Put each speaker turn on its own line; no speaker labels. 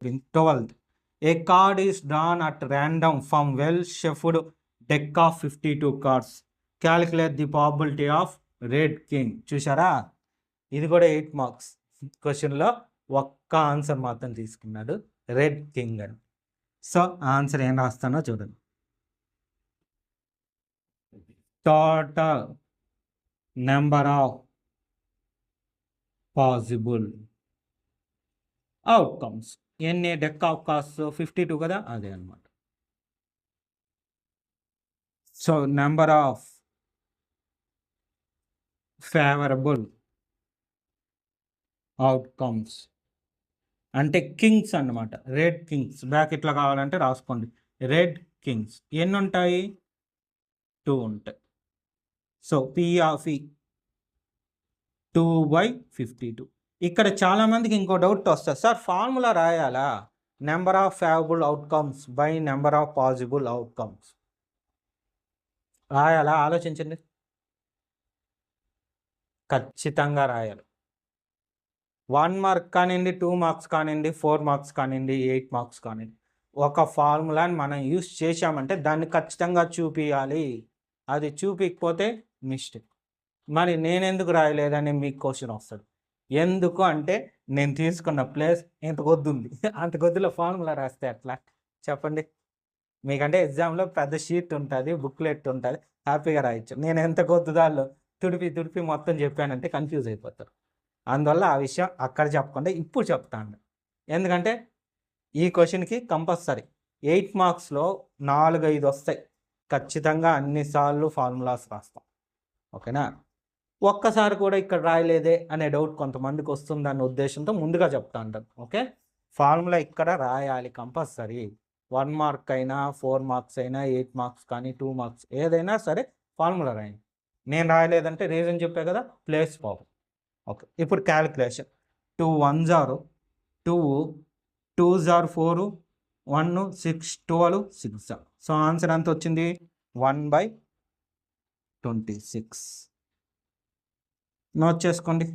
12th. A card is drawn at random from well-shuffled deck of 52 cards. Calculate the probability of red king. చూసారా, ఇది కూడా 8 marks క్వశ్చన్లో ఒక్క answer మాత్రం తీసుకున్నాడు, రెడ్ కింగ్ అని. సో ఆన్సర్ ఏం రాస్తానో చూడండి. Total number of possible outcomes. ఎన్ని డెక్ ఆఫ్ కార్డ్స్ 52 కదా, అదే అనమాట. So number of favourable outcomes అంటే కింగ్స్ అన్నమాట, రెడ్ కింగ్స్. బ్రాకెట్లో కావాలంటే రాసుకోండి, రెడ్ కింగ్స్ ఎన్ని ఉంటాయి, 2 ఉంటాయి. So P of E 2/52. ఇక్కడ చాలామందికి ఇంకో డౌట్ వస్తుంది, సార్ ఫార్ములా రాయాలా, number of favourable outcomes by number of possible outcomes రాయాలా, ఆలోచించండి. ఖచ్చితంగా రాయాలి. 1 మార్క్ కానివ్వండి, 2 మార్క్స్ కానివ్వండి, 4 మార్క్స్ కానివ్వండి, 8 మార్క్స్ కానివ్వండి, ఒక ఫార్ములాని మనం యూస్ చేసామంటే దాన్ని ఖచ్చితంగా చూపించాలి. అది చూపించకపోతే మిస్టేక్. మరి నేనెందుకు రాయలేదని మీకు క్వశ్చన్ వస్తుంది. ఎందుకు అంటే నేను తీసుకున్న ప్లేస్ ఎంత కొద్ది ఉంది, అంత కొద్దిలో ఫార్ములా రాస్తే ఎట్లా చెప్పండి. మీకంటే ఎగ్జామ్లో పెద్ద షీట్ ఉంటుంది, బుక్లెట్ ఉంటుంది, హ్యాపీగా రాయొచ్చు. నేను ఎంత కొద్ది దాల్లో తుడిపి మొత్తం చెప్పానంటే కన్ఫ్యూజ్ అయిపోతారు. అందువల్ల ఆ విషయం అక్కడ చెప్పకుండా ఇప్పుడు చెప్తాను. ఎందుకంటే ఈ క్వశ్చన్కి కంపల్సరీ 8 మార్క్స్లో 4-5 వస్తాయి. ఖచ్చితంగా అన్నిసార్లు ఫార్ములాస్ రాస్తాం, ఓకేనా. ఒక్కసారి కూడా ఇక్కడ రాయలేదే అనే డౌట్ కొంతమందికి వస్తుందన్న ఉద్దేశంతో ముందుగా చెప్తా ఉంటాను. ఓకే, ఫార్ములా ఇక్కడ రాయాలి కంపల్సరీ. 1 మార్క్ అయినా, 4 మార్క్స్ అయినా, 8 మార్క్స్ కానీ, 2 మార్క్స్ ఏదైనా సరే ఫార్ములా రాయండి. నేను రాయలేదంటే రీజన్ చెప్పే కదా, ప్లేస్ పావు. ఓకే, ఇప్పుడు calculation. 2 1s are 2, 2s are 4, 1 6, 12 6. So answer ఎంత వచ్చింది, 1/26. నోట్ చేసుకోండి.